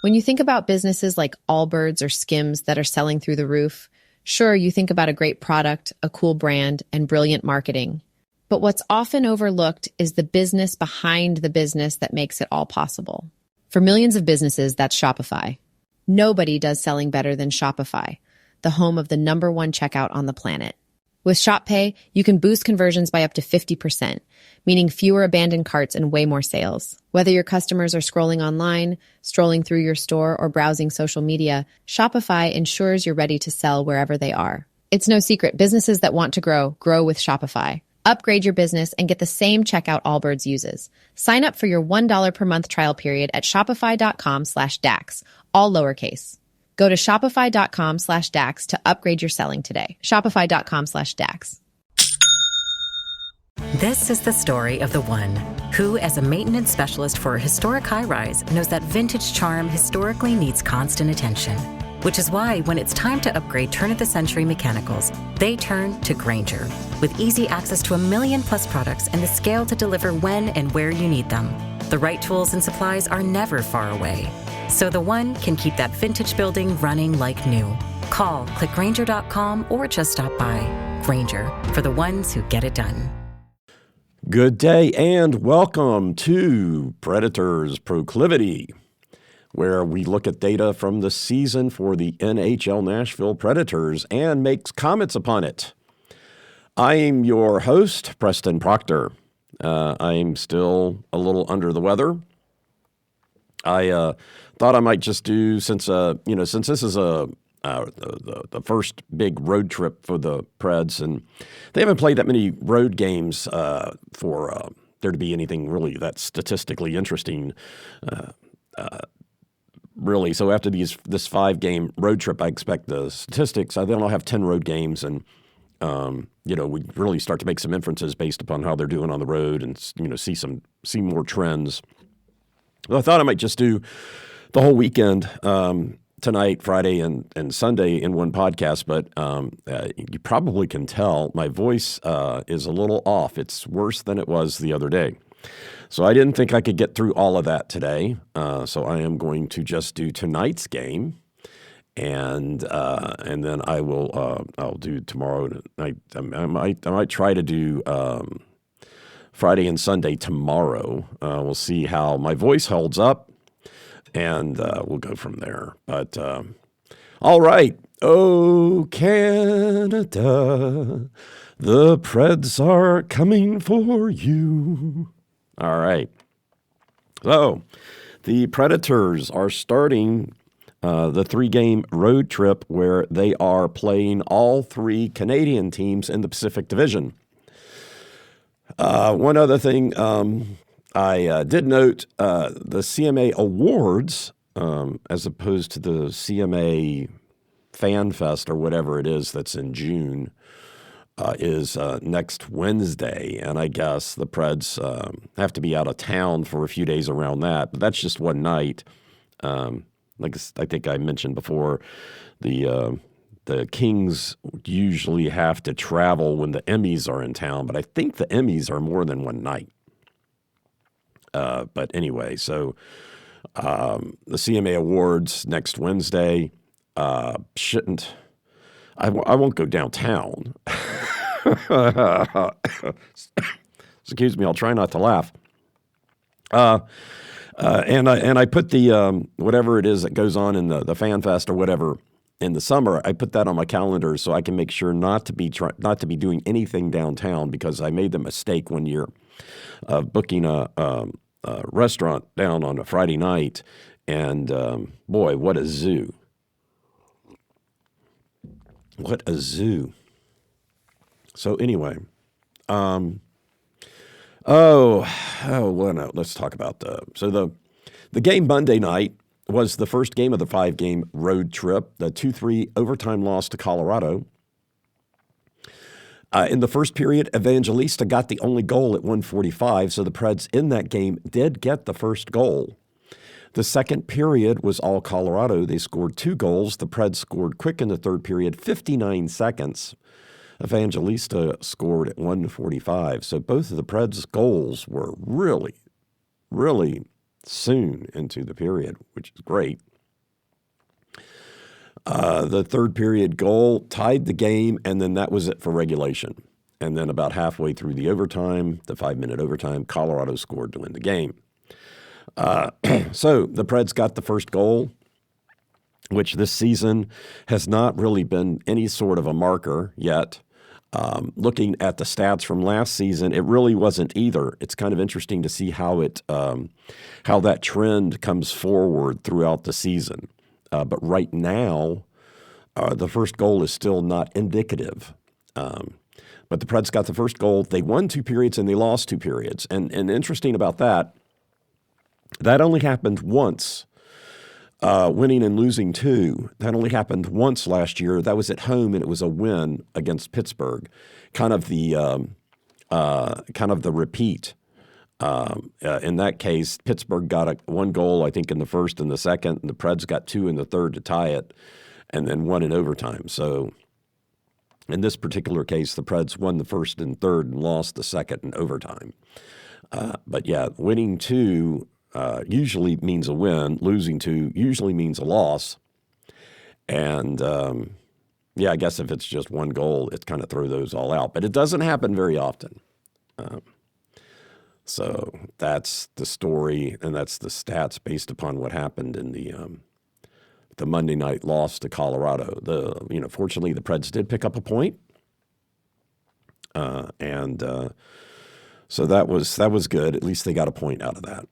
When you think about businesses like Allbirds or Skims that are selling through the roof, sure, you think about a great product, a cool brand, and brilliant marketing. But what's often overlooked is the business behind the business that makes it all possible. For millions of businesses, that's Shopify. Nobody does selling better than Shopify, the home of the #1 checkout on the planet. With Shop Pay, you can boost conversions by up to 50%, meaning fewer abandoned carts and way more sales. Whether your customers are scrolling online, strolling through your store, or browsing social media, Shopify ensures you're ready to sell wherever they are. It's no secret, businesses that want to grow with Shopify. Upgrade your business and get the same checkout Allbirds uses. Sign up for your $1 per month trial period at shopify.com/DAX, all lowercase. Go to shopify.com/DAX to upgrade your selling today. Shopify.com/DAX. This is the story of the one who, as a maintenance specialist for a historic high-rise, knows that vintage charm historically needs constant attention. Which is why when it's time to upgrade turn-of-the-century mechanicals, they turn to Grainger. With easy access to 1 million+ products and the scale to deliver when and where you need them. The right tools and supplies are never far away. So the one can keep that vintage building running like new. Call, click Grainger.com, or just stop by. Grainger, for the ones who get it done. Good day and welcome to Predators Proclivity, where we look at data from the season for the NHL Nashville Predators and make comments upon it. I am your host, Preston Proctor. I'm still a little under the weather. I thought I might just do, since this is the first big road trip for the Preds, and they haven't played that many road games for there to be anything really that's statistically interesting. Really, so after this 5-game road trip, I expect the statistics. Then I'll have 10 road games, and we really start to make some inferences based upon how they're doing on the road, and see more trends. Well, I thought I might just do the whole weekend, tonight, Friday, and Sunday in one podcast, but you probably can tell my voice is a little off. It's worse than it was the other day. So I didn't think I could get through all of that today. So I am going to just do tonight's game, and then I'll do tomorrow night. I might try to do Friday and Sunday tomorrow. We'll see how my voice holds up, and we'll go from there. But all right. Oh, Canada, the Preds are coming for you. All right. So the Predators are starting the 3-game road trip where they are playing all 3 Canadian teams in the Pacific Division. One other thing I did note, the CMA Awards, as opposed to the CMA Fan Fest or whatever it is that's in June, is next Wednesday, and I guess the Preds have to be out of town for a few days around that, but that's just one night. Like I think I mentioned before, the Kings usually have to travel when the Emmys are in town, but I think the Emmys are more than one night. But anyway, so the CMA Awards next Wednesday. I won't go downtown. Excuse me, I'll try not to laugh. And I put the whatever it is that goes on in the Fan Fest or whatever in the summer. I put that on my calendar so I can make sure not to be doing anything downtown, because I made the mistake one year of booking a restaurant down on a Friday night, and boy, what a zoo! What a zoo. So anyway, let's talk about the game Monday night was the first game of the 5-game road trip, the 2-3 overtime loss to Colorado. In the first period, Evangelista got the only goal at 1:45, so the Preds in that game did get the first goal. The second period was all Colorado. They scored 2 goals. The Preds scored quick in the third period, 59 seconds. Evangelista scored at 1:45. So both of the Preds' goals were really, really soon into the period, which is great. The third period goal tied the game, and then that was it for regulation. And then about halfway through the overtime, the 5-minute overtime, Colorado scored to win the game. So the Preds got the first goal, which this season has not really been any sort of a marker yet. Looking at the stats from last season, it really wasn't either. It's kind of interesting to see how that trend comes forward throughout the season. But right now, the first goal is still not indicative. But the Preds got the first goal. They won 2 periods and they lost 2 periods. And interesting about that only happened once. Winning and losing 2. That only happened once last year. That was at home, and it was a win against Pittsburgh. Kind of the repeat. In that case, Pittsburgh got 1 goal, I think, in the first and the second, and the Preds got 2 in the third to tie it, and then 1 in overtime. So in this particular case, the Preds won the first and third and lost the second in overtime. But yeah, winning 2 usually means a win. Losing 2 usually means a loss. And I guess if it's just 1 goal, it kind of throws those all out. But it doesn't happen very often. So that's the story, and that's the stats based upon what happened in the Monday night loss to Colorado. Fortunately, the Preds did pick up a point, so that was good. At least they got a point out of that.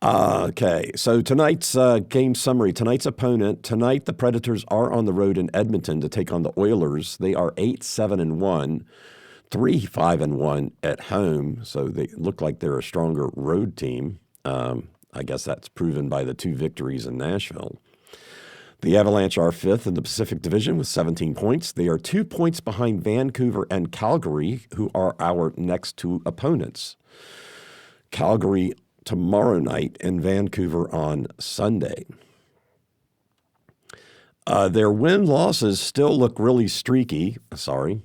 Okay, so tonight's game summary. Tonight's opponent. Tonight, the Predators are on the road in Edmonton to take on the Oilers. They are 8-7-1. 3-5-1 at home, so they look like they're a stronger road team. I guess that's proven by the 2 victories in Nashville. The Avalanche are 5th in the Pacific Division with 17 points. They are 2 points behind Vancouver and Calgary, who are our next 2 opponents. Calgary tomorrow night and Vancouver on Sunday. Their win-losses still look really streaky. Sorry.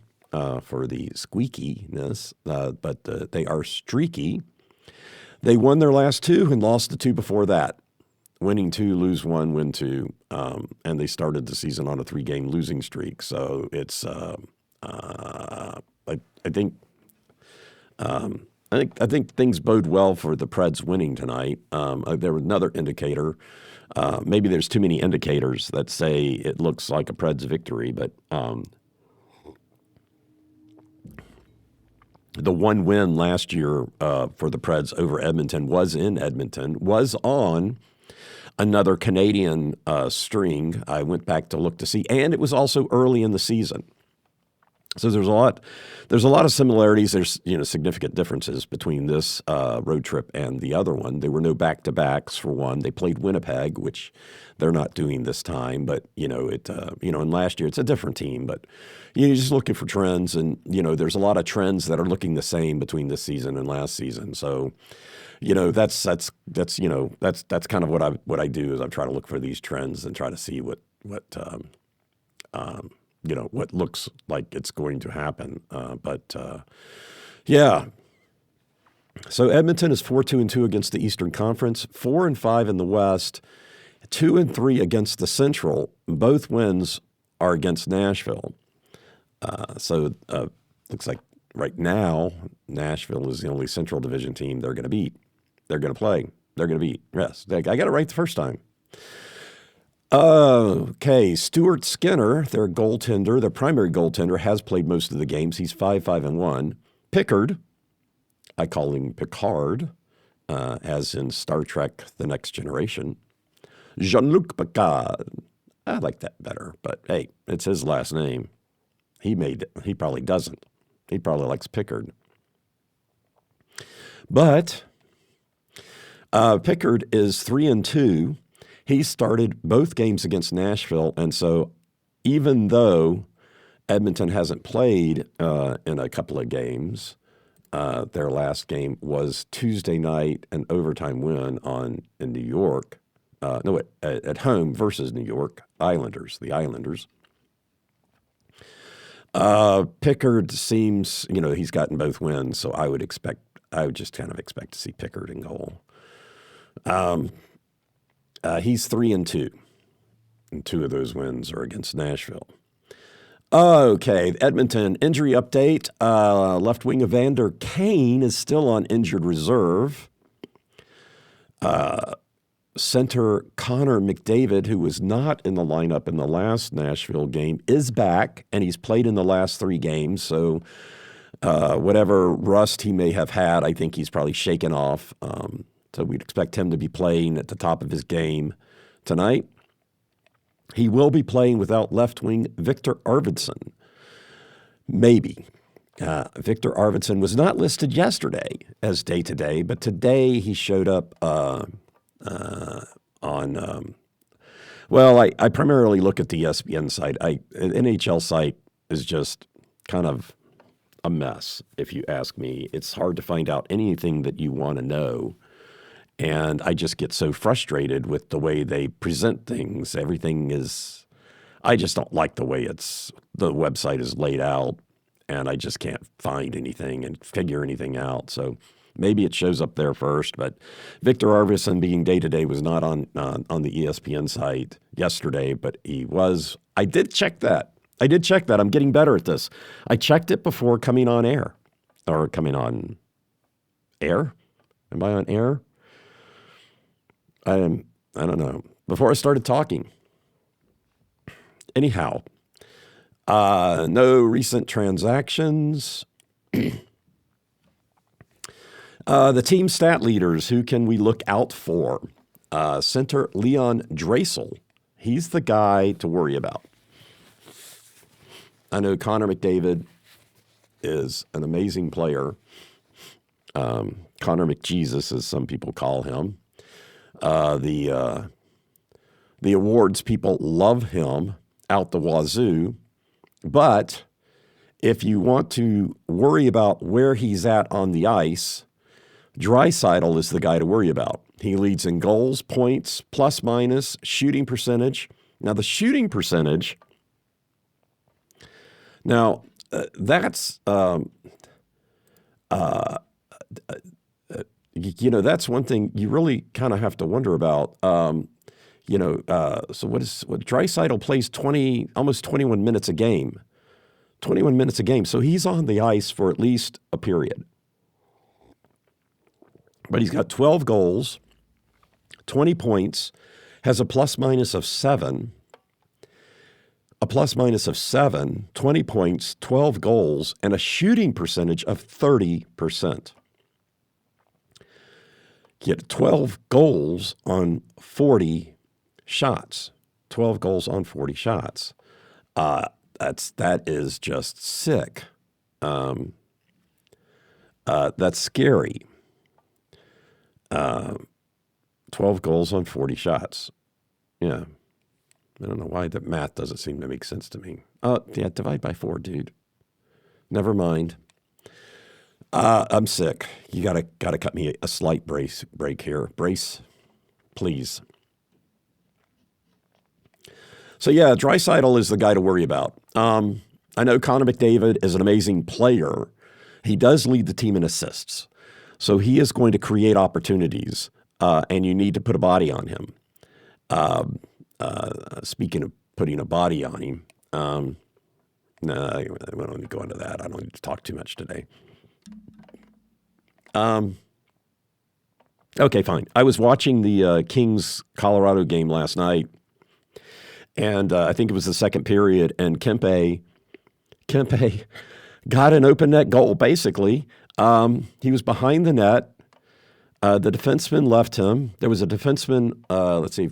For the squeakiness, but they are streaky. They won their last 2 and lost the 2 before that. Winning 2, lose 1, win 2, and they started the season on a 3-game losing streak. So it's, I think things bode well for the Preds winning tonight. There was another indicator. Maybe there's too many indicators that say it looks like a Preds victory, but. The 1 win last year for the Preds over Edmonton was in Edmonton, was on another Canadian string. I went back to look to see, and it was also early in the season. So there's a lot of similarities. There's significant differences between this road trip and the other one. There were no back-to-backs for one. They played Winnipeg, which they're not doing this time. But and last year it's a different team. But you're just looking for trends, and there's a lot of trends that are looking the same between this season and last season. So that's kind of what I do is I try to look for these trends and try to see what looks like it's going to happen. So Edmonton is 4-2-2 against the Eastern Conference, 4-5 in the West, 2-3 against the Central. Both wins are against Nashville. Looks like right now Nashville is the only Central Division team they're going to beat. They're going to play. They're going to beat. Yes, I got it right the first time. Okay, Stuart Skinner, their goaltender, their primary goaltender, has played most of the games. He's 5-5-1. Pickard, I call him Picard, as in Star Trek: The Next Generation. Jean-Luc Picard. I like that better, but hey, it's his last name. He probably doesn't. He probably likes Pickard. But Pickard is 3-2. He started both games against Nashville, and so even though Edmonton hasn't played in a couple of games, their last game was Tuesday night, an overtime win in New York. At home versus New York Islanders, the Islanders. Pickard seems, he's gotten both wins, so I would just kind of expect to see Pickard in goal. He's 3-2. And 2 of those wins are against Nashville. Okay, Edmonton injury update. Left wing Evander Kane is still on injured reserve. Center Connor McDavid, who was not in the lineup in the last Nashville game, is back, and he's played in the last 3 games. So whatever rust he may have had, I think he's probably shaken off. So we'd expect him to be playing at the top of his game tonight. He will be playing without left wing Victor Arvidsson. Maybe. Victor Arvidsson was not listed yesterday as day-to-day, but today he showed up on I primarily look at the ESPN site. The NHL site is just kind of a mess, if you ask me. It's hard to find out anything that you want to know. And I just get so frustrated with the way they present things. I just don't like the way the website is laid out, and I just can't find anything and figure anything out. So maybe it shows up there first, but Victor Arvidsson being day-to-day was not on the ESPN site yesterday, but he was. I did check that. I'm getting better at this. I checked it before coming on air. Or coming on air? Am I on air? I don't know. Before I started talking. Anyhow, no recent transactions. The team stat leaders, who can we look out for? Center Leon Draisaitl. He's the guy to worry about. I know Connor McDavid is an amazing player. Connor McJesus, as some people call him. The awards people love him out the wazoo. But if you want to worry about where he's at on the ice, Draisaitl is the guy to worry about. He leads in goals, points, plus minus, shooting percentage. Now, the shooting percentage, that's that's one thing you really kind of have to wonder about. So Draisaitl plays almost 21 minutes a game. 21 minutes a game. So he's on the ice for at least a period. But he's got 12 goals, 20 points, has a plus minus of 7. 20 points, 12 goals, and a shooting percentage of 30%. Get 12 goals on 40 shots. 12 goals on 40 shots. That is just sick. That's scary. 12 goals on 40 shots. Yeah. I don't know why that math doesn't seem to make sense to me. Yeah, divide by 4, dude. Never mind. I'm sick. You gotta cut me a slight break here. Brace, please. So yeah, Draisaitl is the guy to worry about. I know Connor McDavid is an amazing player. He does lead the team in assists. So he is going to create opportunities, and you need to put a body on him. Speaking of putting a body on him, no, I don't need to go into that. I don't need to talk too much today. Okay, fine. I was watching the Kings-Colorado game last night, and I think it was the second period, and Kempe got an open net goal, basically. He was behind the net. The defenseman left him. There was a defenseman,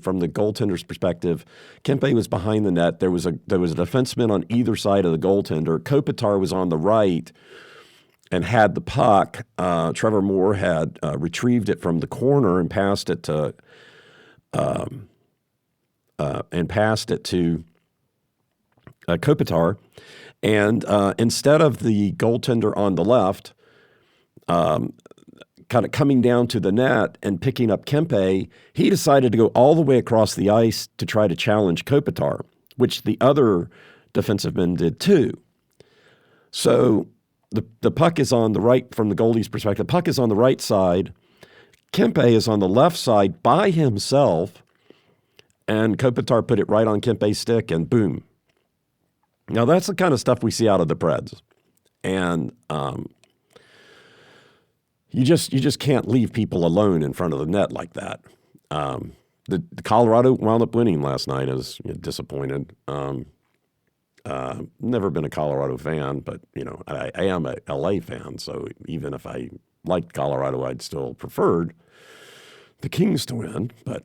from the goaltender's perspective, Kempe was behind the net. There was a defenseman on either side of the goaltender. Kopitar was on the right and had the puck. Trevor Moore had retrieved it from the corner and passed it to Kopitar. And instead of the goaltender on the left, kind of coming down to the net and picking up Kempe, he decided to go all the way across the ice to try to challenge Kopitar, which the other defensive men did too. So the puck is on the right, from the goalie's perspective, the puck is on the right side. Kempe is on the left side by himself, And Kopitar put it right on Kempe's stick, and boom. Now, that's the kind of stuff we see out of the Preds. And you just can't leave people alone in front of the net like that. The Colorado wound up winning last night. I was disappointed. Never been a Colorado fan, but, I am a LA fan. So even if I liked Colorado, I'd still preferred the Kings to win. But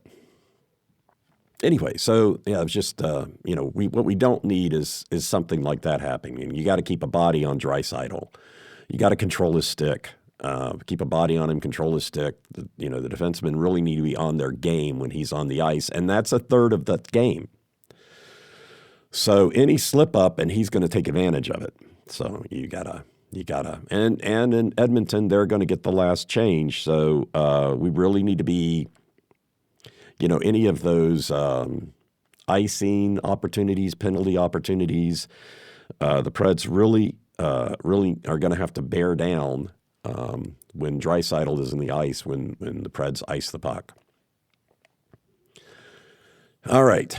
anyway, so yeah, it's just, what we don't need is something like that happening. You got to keep a body on Draisaitl. You got to control his stick. Keep a body on him, control his stick. The defensemen really need to be on their game when he's on the ice, and that's a third of the game. So any slip up, and he's going to take advantage of it. So you gotta, and in Edmonton, they're going to get the last change. So we really need to be, any of those icing opportunities, penalty opportunities. The Preds really are going to have to bear down when Draisaitl is in the ice, when the Preds ice the puck. All right.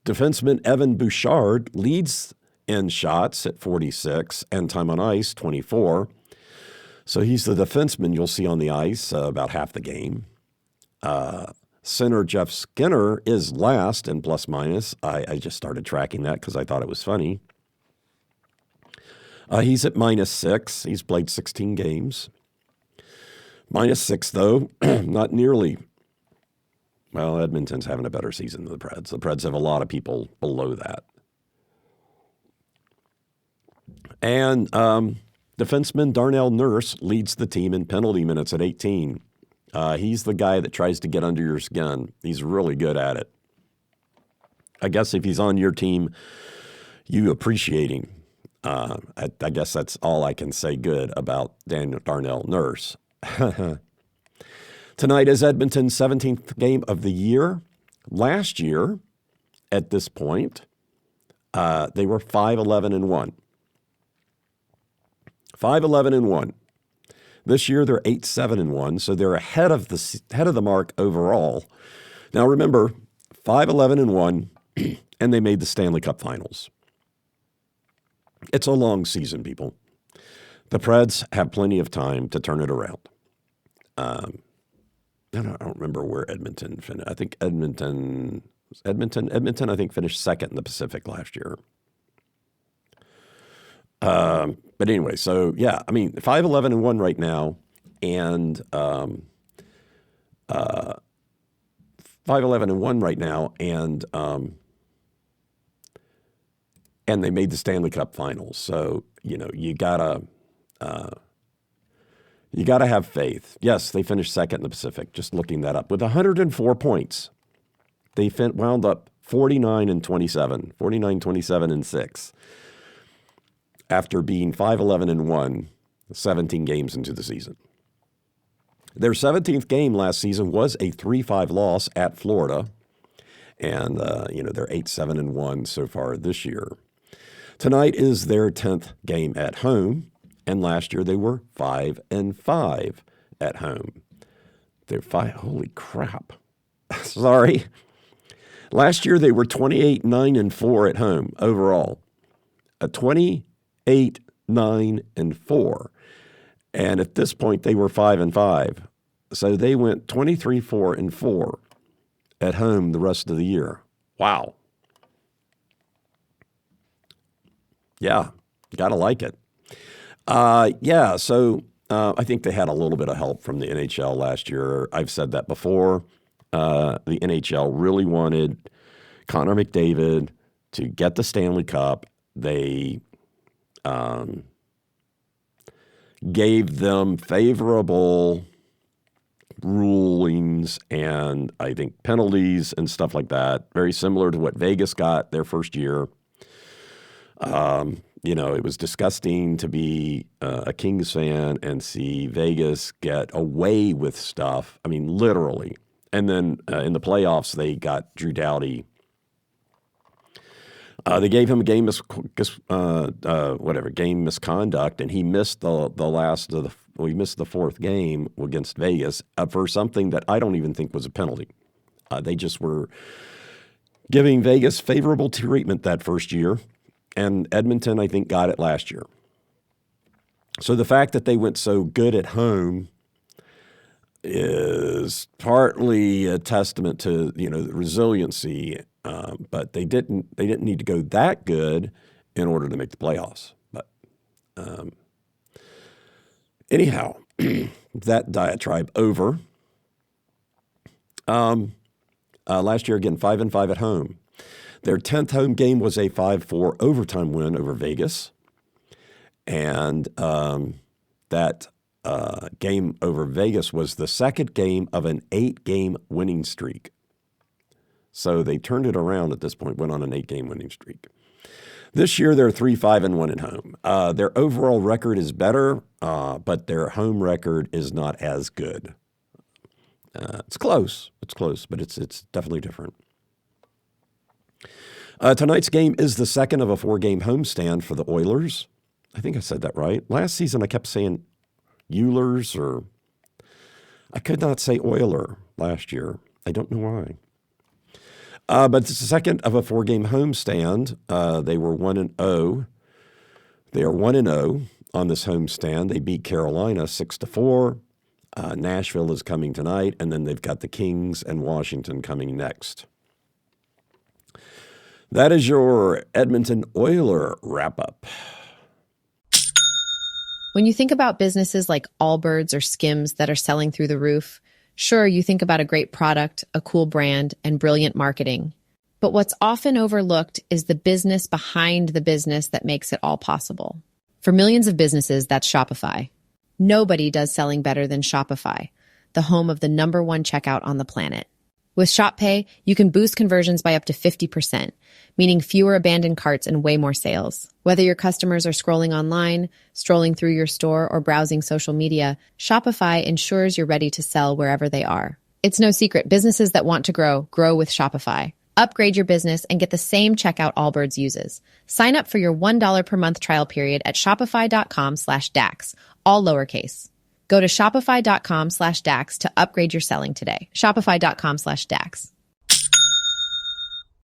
Defenseman Evan Bouchard leads in shots at 46 and time on ice, 24. So he's the defenseman you'll see on the ice about half the game. Center Jeff Skinner is last in plus minus. I just started tracking that because I thought it was funny. He's at -6. He's played 16 games. -6, though, not nearly. Well, Edmonton's having a better season than the Preds. The Preds have a lot of people below that. And defenseman Darnell Nurse leads the team in penalty minutes at 18. He's the guy that tries to get under your skin. He's really good at it. I guess if he's on your team, you appreciate him. I guess that's all I can say good about Darnell Nurse. Tonight is Edmonton's 17th game of the year. Last year, at this point, they were 5-11-1. 5-11-1. This year they're 8-7-1, so they're ahead of the mark overall. Now remember, 5-11-1, and they made the Stanley Cup Finals. It's a long season, people. The Preds have plenty of time to turn it around. I don't remember where Edmonton finished. I think Edmonton, I think, finished second in the Pacific last year. But anyway, so yeah, 5-11-1 right now, and 5-11-1 right now, and they made the Stanley Cup Finals. So you gotta have faith. Yes, they finished second in the Pacific. Just looking that up with 104 points, they wound up 49-27-6. After being 5-11-1, 17 games into the season. Their 17th game last season was a 3-5 loss at Florida. And, they're 8-7-1 so far this year. Tonight is their 10th game at home. And last year they were 5-5 at home. They're holy crap. Sorry. Last year they were 28-9-4 at home overall. A 28-9-4. And at this point, they were 5-5. So they went 23-4-4 at home the rest of the year. Wow. Yeah, got to like it. So I think they had a little bit of help from the NHL last year. I've said that before. The NHL really wanted Connor McDavid to get the Stanley Cup. They gave them favorable rulings and I think penalties and stuff like that, very similar to what Vegas got their first year. It was disgusting to be a Kings fan and see Vegas get away with stuff. I mean, literally. And then in the playoffs, they got Drew Doughty They gave him a game game misconduct, and he missed he missed the fourth game against Vegas for something that I don't even think was a penalty. They just were giving Vegas favorable treatment that first year, and Edmonton, I think, got it last year. So the fact that they went so good at home is partly a testament to the resiliency, but they didn't need to go that good in order to make the playoffs. But anyhow, that diatribe over. Last year again, 5-5 at home. Their 10th home game was a 5-4 overtime win over Vegas, and that game over Vegas was the second game of an 8-game winning streak. So they turned it around at this point, went on an 8-game winning streak. This year, they're 3-5-1 at home. Their overall record is better, but their home record is not as good. It's close, but it's definitely different. Tonight's game is the second of a 4-game homestand for the Oilers. I think I said that right. Last season, I kept saying Eulers, or I could not say Oiler last year. I don't know why. But it's the second of a 4-game homestand. They were 1-0. They are 1-0 on this homestand. They beat Carolina 6-4. Nashville is coming tonight, and then they've got the Kings and Washington coming next. That is your Edmonton Oiler wrap-up. When you think about businesses like Allbirds or Skims that are selling through the roof, sure, you think about a great product, a cool brand, and brilliant marketing. But what's often overlooked is the business behind the business that makes it all possible. For millions of businesses, that's Shopify. Nobody does selling better than Shopify, the home of the #1 checkout on the planet. With Shop Pay, you can boost conversions by up to 50%, meaning fewer abandoned carts and way more sales. Whether your customers are scrolling online, strolling through your store, or browsing social media, Shopify ensures you're ready to sell wherever they are. It's no secret, businesses that want to grow with Shopify. Upgrade your business and get the same checkout Allbirds uses. Sign up for your $1 per month trial period at shopify.com/DAX, all lowercase. Go to shopify.com/DAX to upgrade your selling today. Shopify.com/DAX.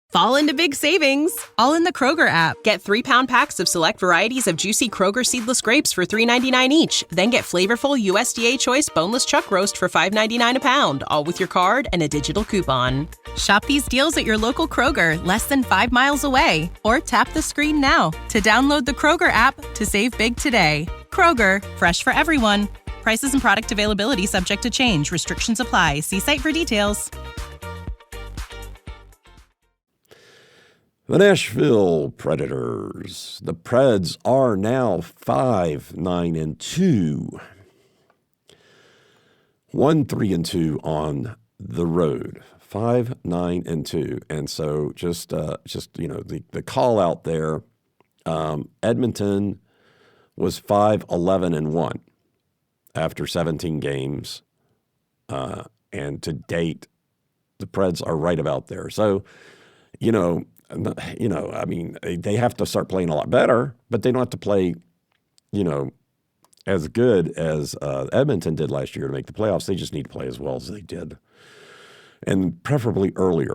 Fall into big savings, all in the Kroger app. Get 3-pound packs of select varieties of juicy Kroger seedless grapes for $3.99 each. Then get flavorful USDA Choice boneless chuck roast for $5.99 a pound, all with your card and a digital coupon. Shop these deals at your local Kroger, less than 5 miles away. Or tap the screen now to download the Kroger app to save big today. Kroger, fresh for everyone. Prices and product availability subject to change. Restrictions apply. See site for details. The Nashville Predators. The Preds are now 5-9-2. 1-3-2 on the road. 5-9-2. And so just the call out there, Edmonton was 5-11-1 after 17 games. And to date, the Preds are right about there. So, they have to start playing a lot better, but they don't have to play, as good as Edmonton did last year to make the playoffs. They just need to play as well as they did, and preferably earlier.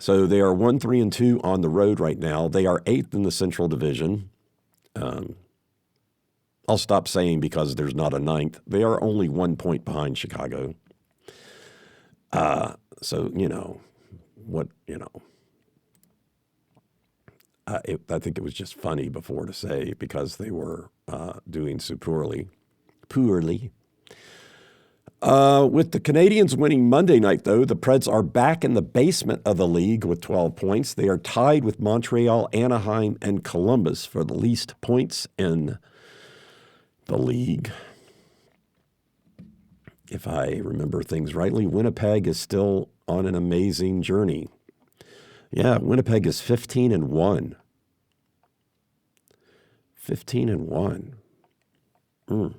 So they are 1-3-2 on the road right now. They are 8th in the Central Division. I'll stop saying because there's not a 9th. They are only 1 point behind Chicago. I think it was just funny before to say because they were doing so poorly. With the Canadiens winning Monday night, though, the Preds are back in the basement of the league with 12 points. They are tied with Montreal, Anaheim, and Columbus for the least points in the league. If I remember things rightly, Winnipeg is still on an amazing journey. Yeah, Winnipeg is 15-1. 15-1. The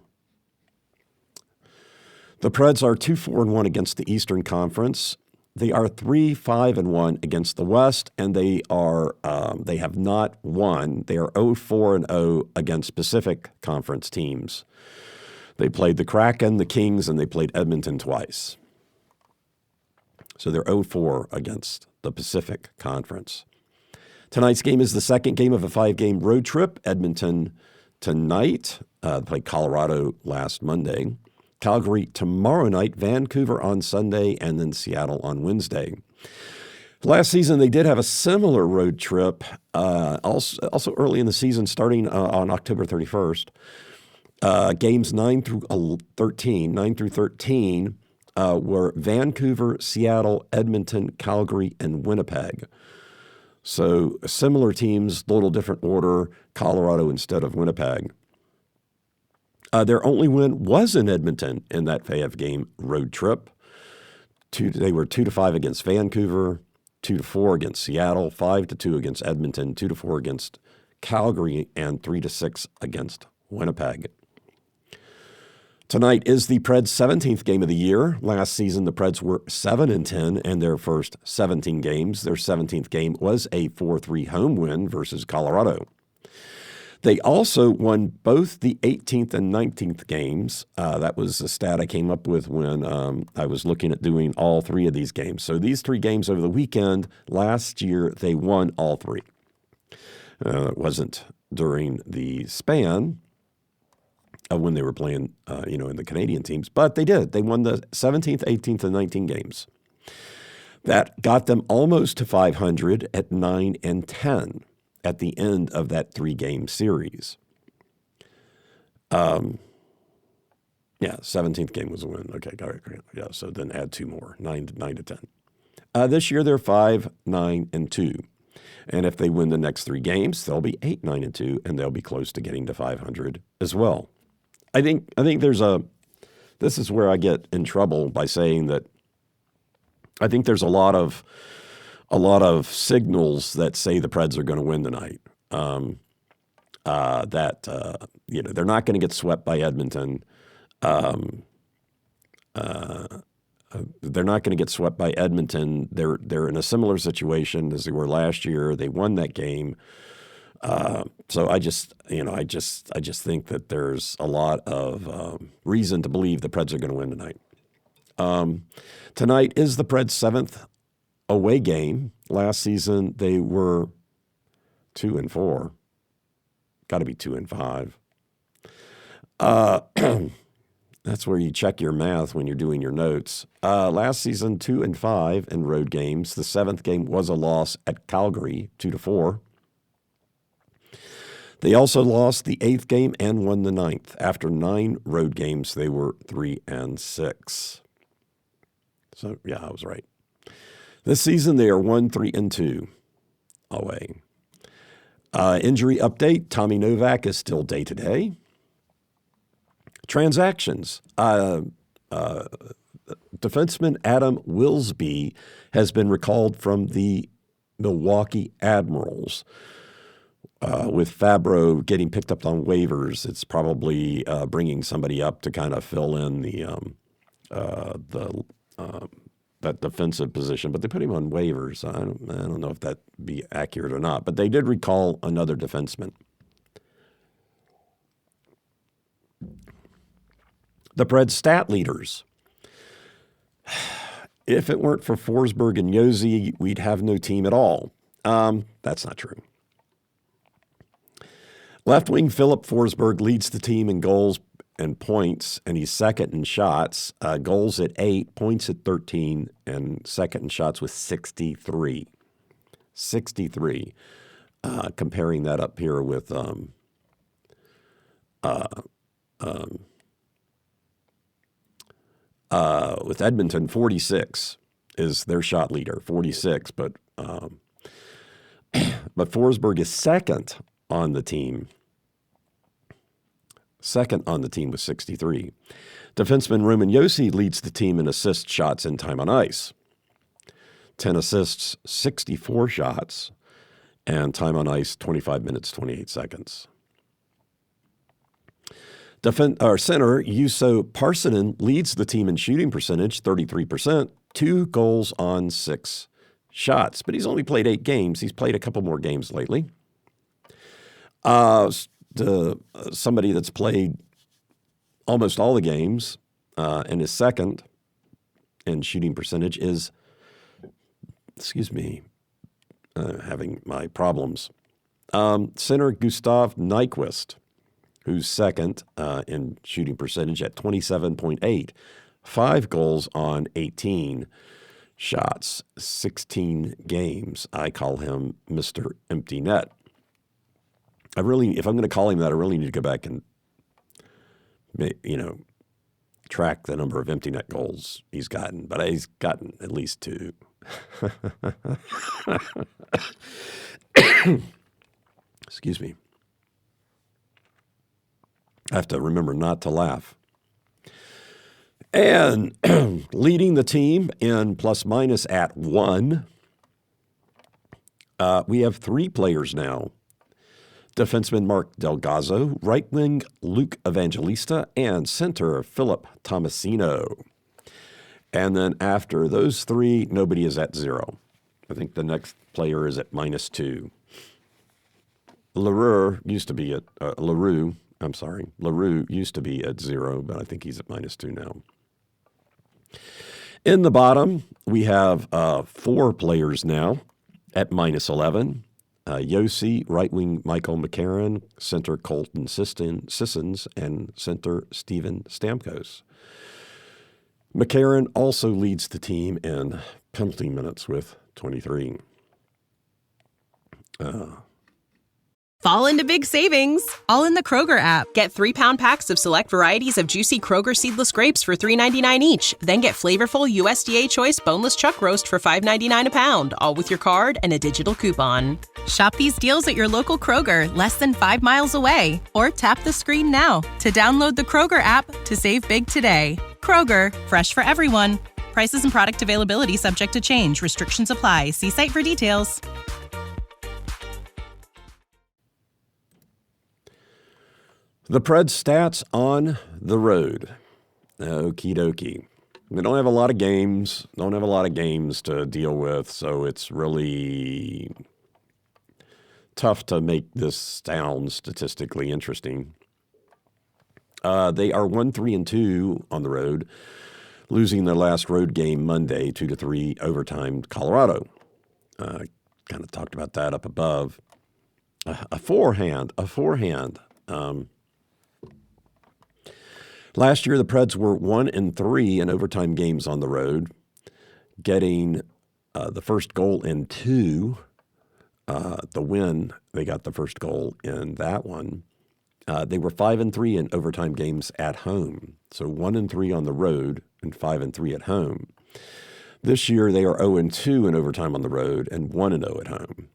Preds are 2-4-1 against the Eastern Conference. They are 3-5-1 against the West, and they have not won. They are 0-4-0 against Pacific Conference teams. They played the Kraken, the Kings, and they played Edmonton twice. So they're 0-4 against the Pacific Conference. Tonight's game is the second game of a 5-game road trip. Edmonton tonight. They played Colorado last Monday. Calgary tomorrow night, Vancouver on Sunday, and then Seattle on Wednesday. Last season, they did have a similar road trip, also early in the season, starting on October 31st. Games 9 through 13 were Vancouver, Seattle, Edmonton, Calgary, and Winnipeg. So similar teams, little different order, Colorado instead of Winnipeg. Their only win was in Edmonton in that 5-game road trip. They were 2-5 against Vancouver, 2-4 against Seattle, 5-2 against Edmonton, 2-4 against Calgary, and 3-6 against Winnipeg. Tonight is the Preds' 17th game of the year. Last season, the Preds were 7-10 in their first 17 games. Their 17th game was a 4-3 home win versus Colorado. They also won both the 18th and 19th games. That was a stat I came up with when I was looking at doing all three of these games. So these 3 games over the weekend, last year, they won all 3. It wasn't during the span of when they were playing, in the Canadian teams, but they did. They won the 17th, 18th, and 19th games. That got them almost to 500 at 9-10. At the end of that 3-game series. 17th game was a win. Okay, got it. Yeah, so then add 2 more, 9-10. This year they're 5-9-2. And if they win the next 3 games, they'll be 8-9-2, and they'll be close to getting to 500 as well. I think this is where I get in trouble by saying that I think there's a lot of signals that say the Preds are going to win tonight. They're not going to get swept by Edmonton. They're not going to get swept by Edmonton. They're in a similar situation as they were last year. They won that game. So I just think that there's a lot of reason to believe the Preds are going to win tonight. Tonight is the Preds' 7th away game. Last season, they were 2-4. Got to be 2-5. That's where you check your math when you're doing your notes. Last season, 2-5 in road games. The 7th game was a loss at Calgary, 2-4. They also lost the 8th game and won the 9th. After 9 road games, they were 3-6. So, yeah, I was right. This season, they are 1-3-2 away. Injury update, Tommy Novak is still day-to-day. Transactions. Defenseman Adam Wilsby has been recalled from the Milwaukee Admirals. With Fabro getting picked up on waivers, it's probably bringing somebody up to kind of fill in that defensive position, but they put him on waivers. I don't know if that be accurate or not, but they did recall another defenseman. The Preds stat leaders. If it weren't for Forsberg and Josi, we'd have no team at all. That's not true. Left wing Philip Forsberg leads the team in goals and points, and he's second in shots. Goals at 8, points at 13, and second in shots with 63. 63. Comparing that up here with Edmonton, 46 is their shot leader, 46. But Forsberg is second on the team. Second on the team with 63. Defenseman Roman Josi leads the team in assist shots and time on ice. 10 assists, 64 shots, and time on ice, 25 minutes, 28 seconds. Center Juuso Parssinen leads the team in shooting percentage, 33%, 2 goals on 6 shots. But he's only played 8 games. He's played a couple more games lately. Somebody that's played almost all the games and is second in shooting percentage is, having my problems. Center Gustav Nyquist, who's second in shooting percentage at 27.8, 5 goals on 18 shots, 16 games. I call him Mr. Empty Net. If I'm going to call him that, I really need to go back and, track the number of empty net goals he's gotten. But he's gotten at least 2. Excuse me. I have to remember not to laugh. And leading the team in plus minus at 1, we have 3 players now. Defenseman Mark Delgazzo, right wing Luke Evangelista, and center Philip Tomasino. And then after those 3, nobody is at 0. I think the next player is at -2. LaRue used to be at LaRue used to be at 0, but I think he's at -2 now. In the bottom, we have 4 players now at -11. Yossi, right wing Michael McCarron, center Colton Sissons, and center Steven Stamkos. McCarron also leads the team in penalty minutes with 23. Fall into big savings, all in the Kroger app. Get 3-pound packs of select varieties of juicy Kroger seedless grapes for $3.99 each. Then get flavorful USDA Choice boneless chuck roast for $5.99 a pound, all with your card and a digital coupon. Shop these deals at your local Kroger, less than 5 miles away. Or tap the screen now to download the Kroger app to save big today. Kroger, fresh for everyone. Prices and product availability subject to change. Restrictions apply. See site for details. The Preds stats on the road. Okie dokie. We don't have a lot of games. To deal with, so it's really tough to make this sound statistically interesting. They are 1-3-2 on the road, losing their last road game Monday, 2-3 overtime Colorado. Kind of talked about that up above. A forehand. Last year, the Preds were 1-3 in overtime games on the road, getting the first goal in 2. The win, they got the first goal in that one. They were 5-3 in overtime games at home, so 1-3 on the road and 5-3 at home. This year, they are 0-2 in overtime on the road and 1-0 at home.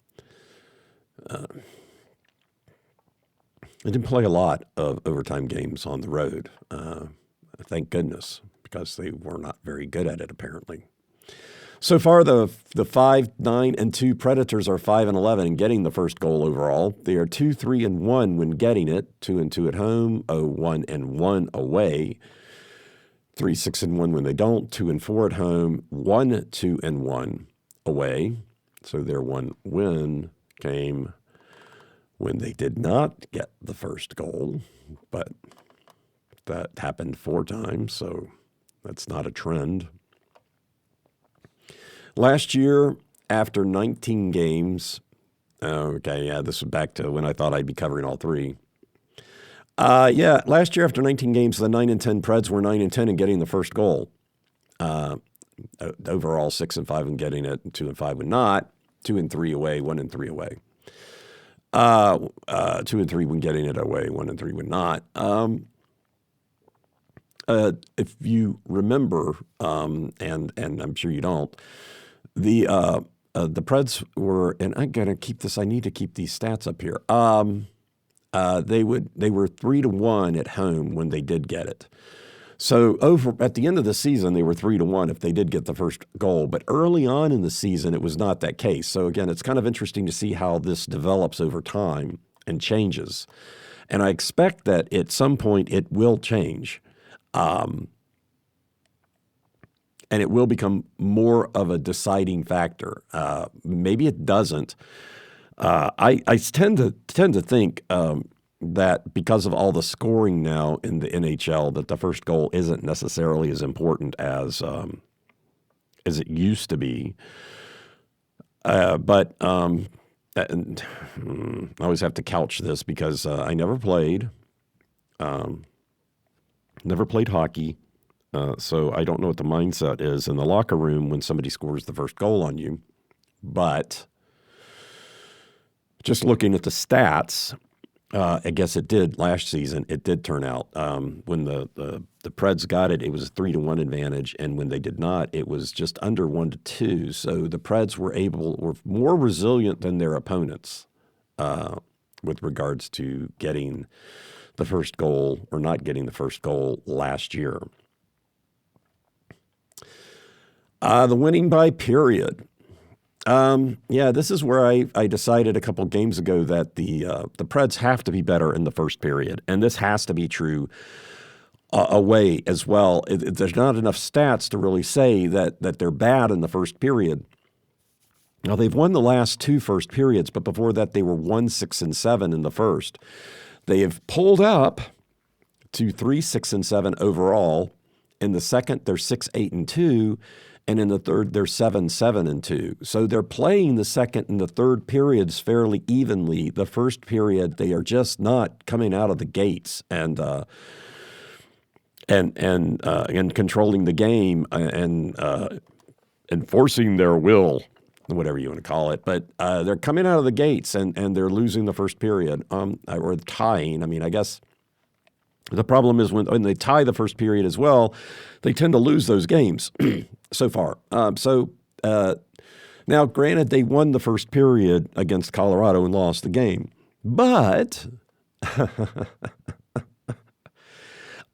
I didn't play a lot of overtime games on the road. Thank goodness, because they were not very good at it, apparently. So far, the 5-9-2 Predators are 5-11 in getting the first goal overall. They are 2-3-1 when getting it, 2-2 at home, 0-1-1 away, 3-6-1 when they don't, 2-4 at home, 1-2-1 away. So their one win came when they did not get the first goal, but that happened 4 times, so that's not a trend. Last year, after 19 games, this is back to when I thought I'd be covering all 3. Last year after 19 games, the 9-10 Preds were 9-10 in getting the first goal. Overall, 6-5 in getting it, and 2-5 when not. 2-3 away, 1-3 away. 2-3 when getting it away, 1-3 when not. If you remember, and I'm sure you don't, the Preds were, and I gotta keep this. I need to keep these stats up here. They were 3-1 at home when they did get it. So at the end of the season, they were 3-1 if they did get the first goal. But early on in the season, it was not that case. So again, it's kind of interesting to see how this develops over time and changes. And I expect that at some point it will change. And it will become more of a deciding factor. Maybe it doesn't. I tend to think that because of all the scoring now in the NHL, that the first goal isn't necessarily as important as it used to be. But I always have to couch this because I never played hockey. So I don't know what the mindset is in the locker room when somebody scores the first goal on you. But just looking at the stats, I guess it did last season. It did turn out when the Preds got it, it was a 3-1 advantage, and when they did not, it was just under 1-2. So the Preds were more resilient than their opponents with regards to getting the first goal or not getting the first goal last year. The winning by period. This is where I decided a couple games ago that the Preds have to be better in the first period, and this has to be true away as well. There's not enough stats to really say that they're bad in the first period. Now, they've won the last 2 first periods, but before that they were 1-6-7 in the first. They have pulled up to 3-6-7 overall. In the second, they're 6-8-2. And in the third, they're 7-7-2. So they're playing the second and the third periods fairly evenly. The first period, they are just not coming out of the gates and controlling the game and enforcing their will, whatever you want to call it. But they're coming out of the gates and they're losing the first period or tying. I mean, I guess the problem is when they tie the first period as well, they tend to lose those games. So far. Now, granted, they won the first period against Colorado and lost the game, but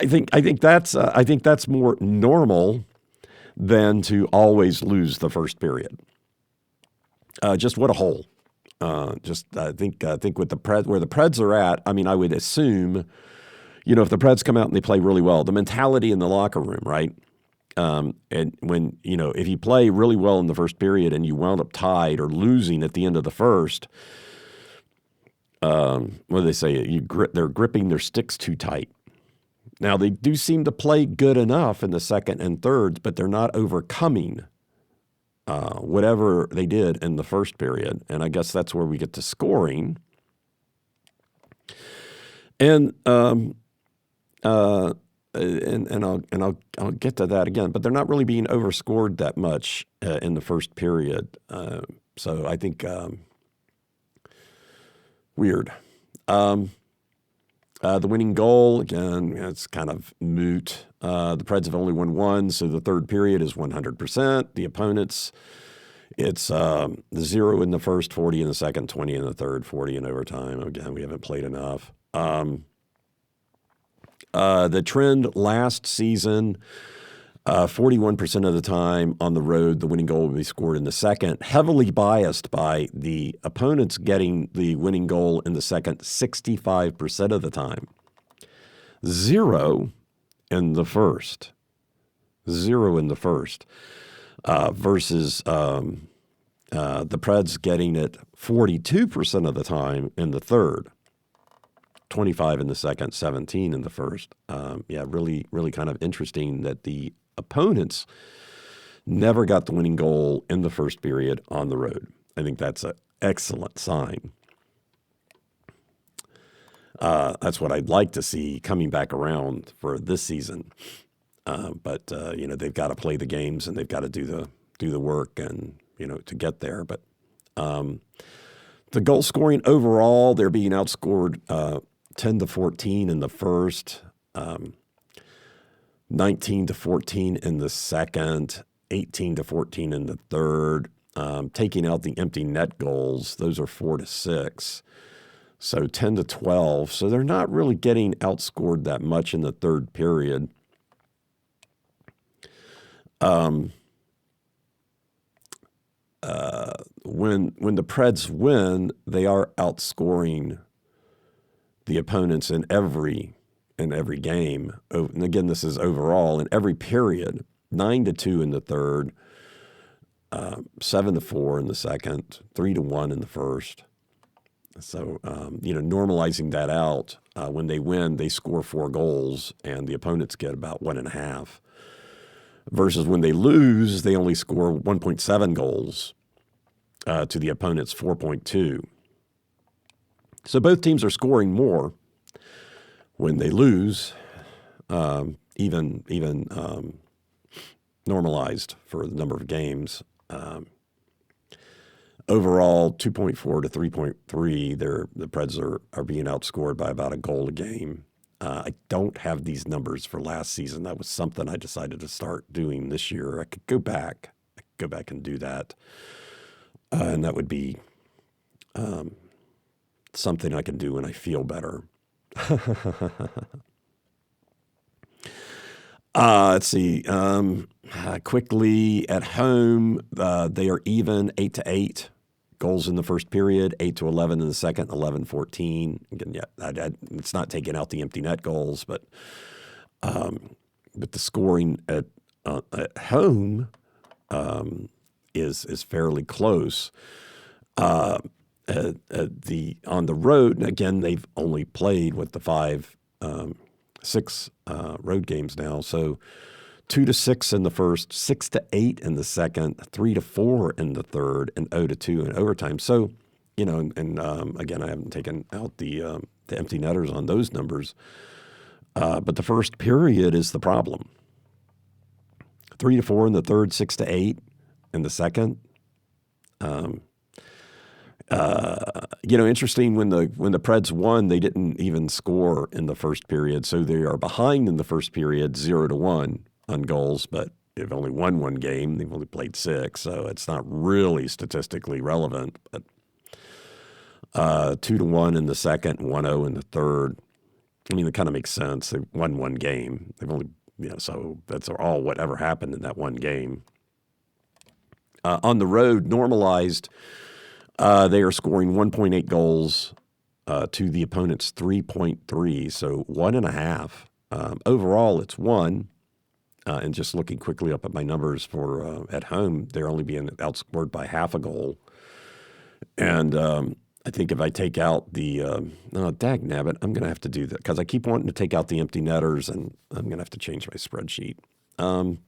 I think that's more normal than to always lose the first period. Just what a hole. I think with the Preds, where the Preds are at, I mean, I would assume, if the Preds come out and they play really well, the mentality in the locker room, right? And when, if you play really well in the first period and you wound up tied or losing at the end of the first, what do they say? They're gripping their sticks too tight. Now, they do seem to play good enough in the second and third, but they're not overcoming whatever they did in the first period. And I guess that's where we get to scoring. And I'll get to that again, but they're not really being overscored that much in the first period. So I think weird. The winning goal, again, it's kind of moot. The Preds have only won 1, so the third period is 100%. The opponents, it's 0 in the first, 40 in the second, 20 in the third, 40 in overtime. Again, we haven't played enough. The trend last season, 41% of the time on the road, the winning goal would be scored in the second, heavily biased by the opponents getting the winning goal in the second 65% of the time. 0 in the first. 0 in the first. Versus the Preds getting it 42% of the time in the third. 25 in the second, 17 in the first. Really, really kind of interesting that the opponents never got the winning goal in the first period on the road. I think that's an excellent sign. That's what I'd like to see coming back around for this season. But they've got to play the games and they've got to do the work and to get there. But the goal scoring overall, they're being outscored 10-14 in the first, 19-14 in the second, 18-14 in the third. Taking out the empty net goals, those are 4-6. So 10-12. So they're not really getting outscored that much in the third period. When the Preds win, they are outscoring the opponents in every game. And again, this is overall in every period. 9-2 in the third, 7-4 in the second, 3-1 in the first. So, normalizing that out, when they win, they score 4 goals, and the opponents get about 1.5. Versus when they lose, they only score 1.7 goals to the opponent's 4.2. So both teams are scoring more when they lose, even normalized for the number of games. Overall, 2.4 to 3.3, the Preds are being outscored by about a goal a game. I don't have these numbers for last season. That was something I decided to start doing this year. I could go back and do that. And that would be something I can do when I feel better. Let's see. Quickly, at home, they are even 8-8. Goals in the first period, 8-11 in the second, 11-14. Again, it's not taking out the empty net goals, but the scoring at home is fairly close. On the road, and again, they've only played with the 6 road games now, so 2-6 in the first, 6-8 in the second, 3-4 in the third, and 0-2 in overtime. So, again, I haven't taken out the empty netters on those numbers, but the first period is the problem. 3-4 in the third, 6-8 in the second. Interesting, when the Preds won, they didn't even score in the first period, so they are behind in the first period, 0-1 on goals, but they've only won 1 game. They've only played 6, so it's not really statistically relevant. But 2-1 in the second, 1-0 in the third. I mean, it kind of makes sense. They won 1 game. They've only, so that's all whatever happened in that 1 game. On the road, normalized, they are scoring 1.8 goals to the opponent's 3.3, so 1.5. Overall, it's 1. And just looking quickly up at my numbers for at home, they're only being outscored by half a goal. And I think if I take out the dagnabbit, I'm going to have to do that because I keep wanting to take out the empty netters, and I'm going to have to change my spreadsheet. I'll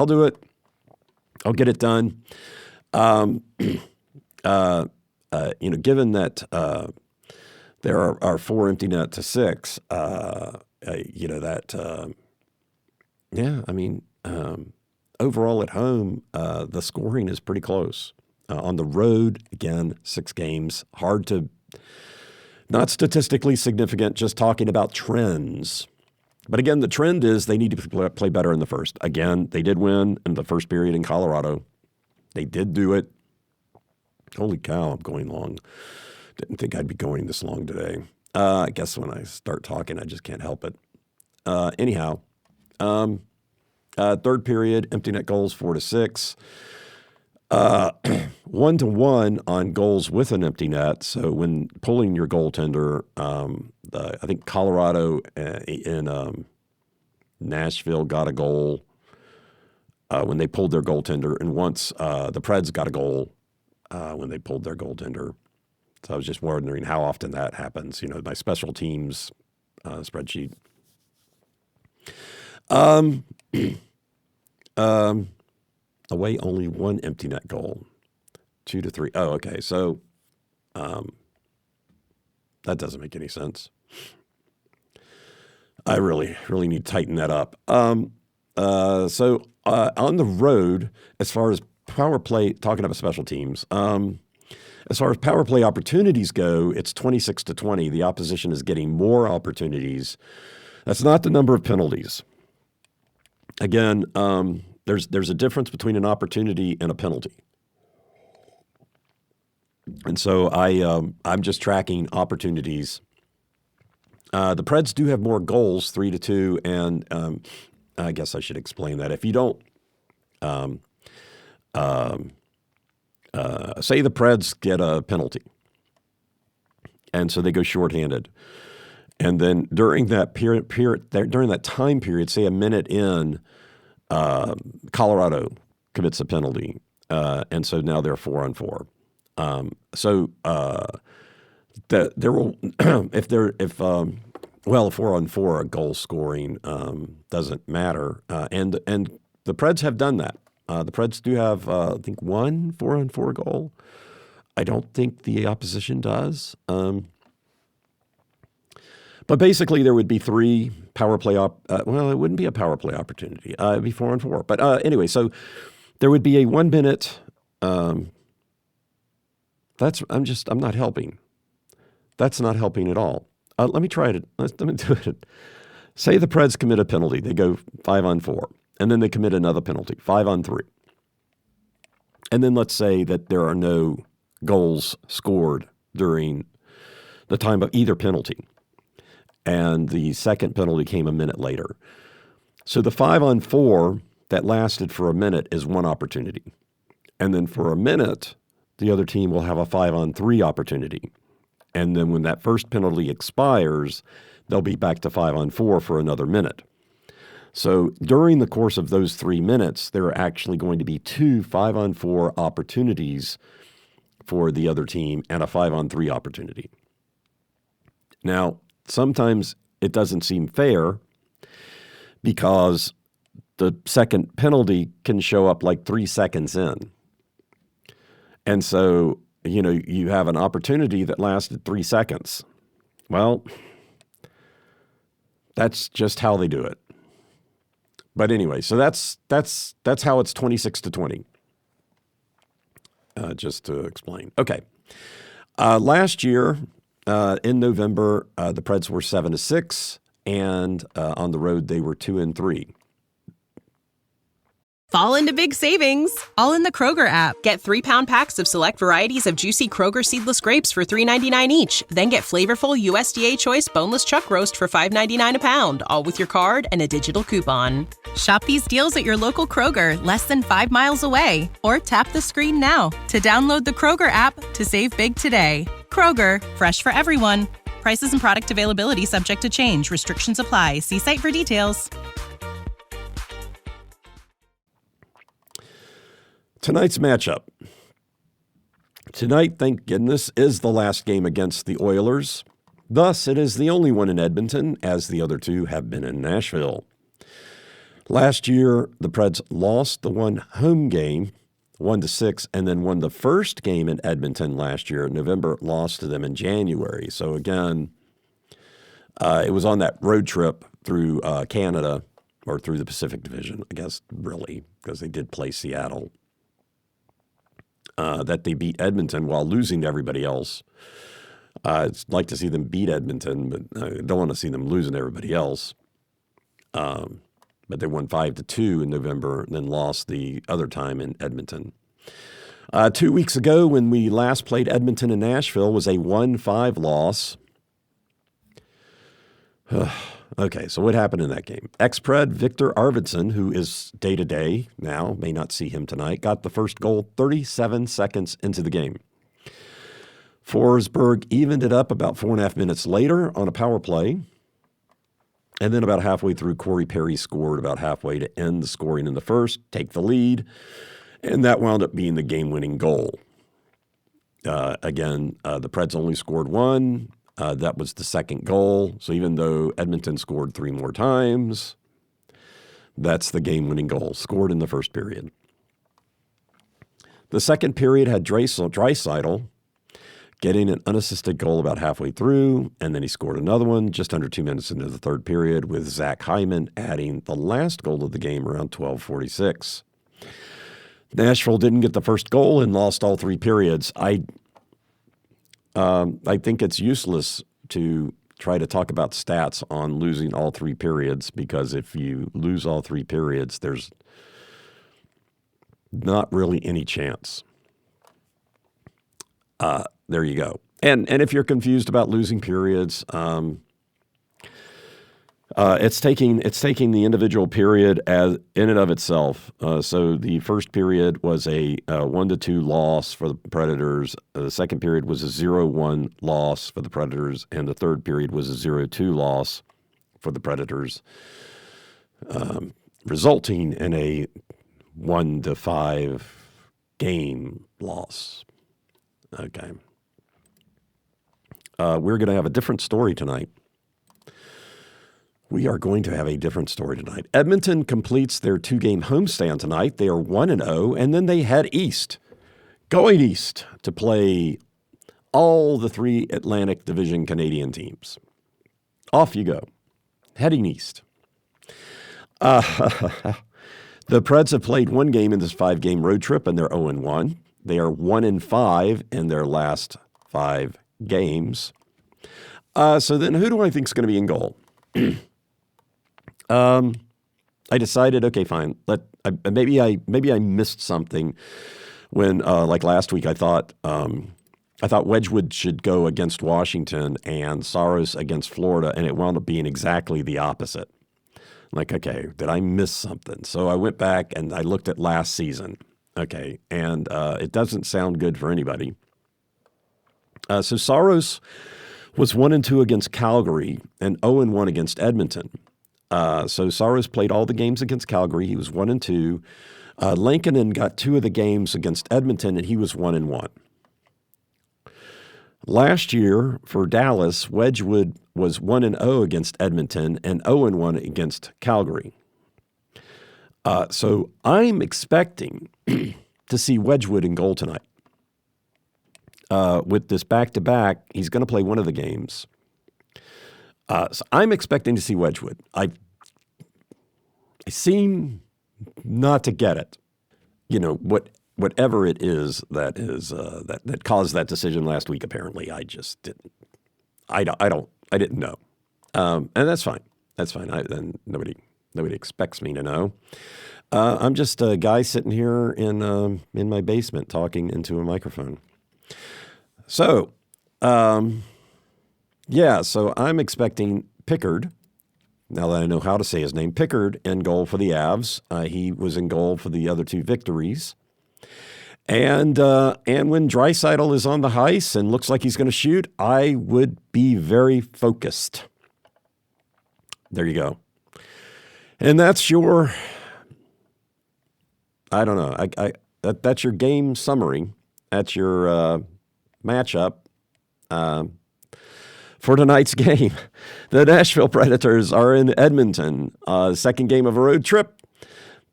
do it. I'll get it done. Given that there are 4 empty net to 6, overall at home, the scoring is pretty close. On the road, again, 6 games, not statistically significant, just talking about trends. But again, the trend is they need to play better in the first. Again, they did win in the first period in Colorado. They did do it. Holy cow, I'm going long. Didn't think I'd be going this long today. I guess when I start talking, I just can't help it. Anyhow, third period, empty net goals 4-6. 1-1 on goals with an empty net. So when pulling your goaltender, I think Colorado in Nashville got a goal when they pulled their goaltender, and once the Preds got a goal when they pulled their goaltender. So I was just wondering how often that happens. My special teams spreadsheet. Away only 1 empty net goal, 2-3. Oh, okay. So that doesn't make any sense. I really need to tighten that up. So on the road, as far as power play, talking about special teams, as far as power play opportunities go, it's 26-20. The opposition is getting more opportunities. That's not the number of penalties. Again, there's a difference between an opportunity and a penalty. And so I'm just tracking opportunities. The Preds do have more goals, 3-2, and I guess I should explain that. If you don't say the Preds get a penalty And so they go shorthanded. And then during that during that time period, say a minute in, Colorado commits a penalty. And so now they're 4-on-4. There will, if 4-on-4, a goal scoring doesn't matter. And the Preds have done that. The Preds do have, I think, one 4-on-4 goal. I don't think the opposition does. But basically, there would be 3 power play it wouldn't be a power play opportunity. It'd be 4-on-4. But anyway, so there would be a 1 minute. I'm not helping. That's not helping at all. Let me try it. Let me do it. Say the Preds commit a penalty. They go 5-on-4. And then they commit another penalty, 5-on-3. And then let's say that there are no goals scored during the time of either penalty. And the second penalty came a minute later. So the 5-on-4 that lasted for a minute is one opportunity. And then for a minute, the other team will have a 5-on-3 opportunity. And then when that first penalty expires, they'll be back to 5-on-4 for another minute. So during the course of those 3 minutes, there are actually going to be 2 5-on-4 opportunities for the other team and a 5-on-3 opportunity. Now, sometimes it doesn't seem fair because the second penalty can show up like 3 seconds in. And so, you have an opportunity that lasted 3 seconds. Well, that's just how they do it. But anyway, so that's how it's 26-20. Just to explain. Okay. Last year, in November, the Preds were 7-6, and on the road they were 2-3. Fall into big savings, all in the Kroger app. Get 3-pound packs of select varieties of juicy Kroger seedless grapes for $3.99 each. Then get flavorful USDA choice boneless chuck roast for $5.99 a pound, all with your card and a digital coupon. Shop these deals at your local Kroger, less than 5 miles away. Or tap the screen now to download the Kroger app to save big today. Kroger, fresh for everyone. Prices and product availability subject to change. Restrictions apply. See site for details. Tonight's matchup. Tonight, thank goodness, is the last game against the Oilers. Thus, it is the only one in Edmonton, as the other 2 have been in Nashville. Last year, the Preds lost the one home game, 1-6, and then won the first game in Edmonton last year. November, lost to them in January. So again, it was on that road trip through Canada, or through the Pacific Division, I guess, really, because they did play Seattle. That they beat Edmonton while losing to everybody else. I'd like to see them beat Edmonton, but I don't want to see them losing to everybody else. But they won 5-2 in November and then lost the other time in Edmonton. 2 weeks ago, when we last played Edmonton and Nashville, was a 1-5 loss. Okay, so what happened in that game? Ex-Pred Victor Arvidsson, who is day-to-day now, may not see him tonight, got the first goal 37 seconds into the game. Forsberg evened it up about 4.5 minutes later on a power play. And then about halfway through, Corey Perry scored about halfway to end the scoring in the first, take the lead. And that wound up being the game-winning goal. Again, the Preds only scored 1. That was the second goal. So even though Edmonton scored 3 more times, that's the game-winning goal, scored in the first period. The second period had Draisaitl getting an unassisted goal about halfway through, and then he scored another one just under 2 minutes into the third period, with Zach Hyman adding the last goal of the game around 12:46. Nashville didn't get the first goal and lost all 3 periods. I think it's useless to try to talk about stats on losing all 3 periods, because if you lose all 3 periods, there's not really any chance. There you go. And if you're confused about losing periods, It's taking the individual period as in and of itself. So the first period was a 1-2 loss for the Predators. The second period was a 0-1 loss for the Predators, and the third period was a 0-2 loss for the Predators, resulting in a 1-5 game loss. Okay. We're going to have a different story tonight. We are going to have a different story tonight. Edmonton completes their 2-game homestand tonight. They are 1-0, and then they head east, going east to play all the 3 Atlantic Division Canadian teams. Off you go, heading east. The Preds have played 1 game in this 5-game road trip, and they're 0-1. They are 1-5 in their last 5 games. So then who do I think is going to be in goal? I decided, okay, fine. Maybe I missed something when, like last week, I thought Wedgwood should go against Washington and Saros against Florida, and it wound up being exactly the opposite. Like, okay, did I miss something? So I went back and I looked at last season. Okay, and it doesn't sound good for anybody. So Saros was 1-2 against Calgary and 0-1 against Edmonton. So Saros played all the games against Calgary. He was 1-2. Lankinen got 2 of the games against Edmonton, and he was 1-1. Last year for Dallas, Wedgwood was 1-0 against Edmonton and 0-1 against Calgary. So I'm expecting to see Wedgwood in goal tonight. With this back-to-back, he's going to play one of the games. So I'm expecting to see Wedgwood. I seem not to get it. You know, whatever it is that caused that decision last week. Apparently, I just didn't. I didn't know, and that's fine. That's fine. Then nobody expects me to know. I'm just a guy sitting here in my basement talking into a microphone. So, so I'm expecting Pickard, now that I know how to say his name, Pickard in goal for the Avs. He was in goal for the other 2 victories. And when Draisaitl is on the ice and looks like he's going to shoot, I would be very focused. There you go. And that's your, I don't know, that's your game summary. That's your matchup for tonight's game. The Nashville Predators are in Edmonton, second game of a road trip,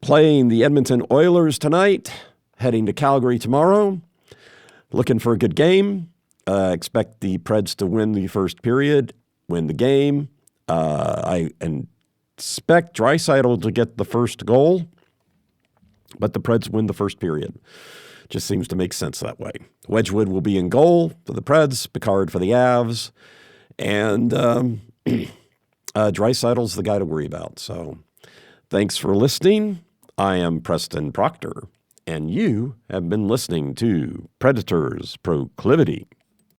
playing the Edmonton Oilers tonight, heading to Calgary tomorrow, looking for a good game. Expect the Preds to win the first period, win the game. I expect Draisaitl to get the first goal, but the Preds win the first period. Just seems to make sense that way. Wedgwood will be in goal for the Preds, Picard for the Avs, and Draisaitl's the guy to worry about. So thanks for listening. I am Preston Proctor, and you have been listening to Predators Proclivity.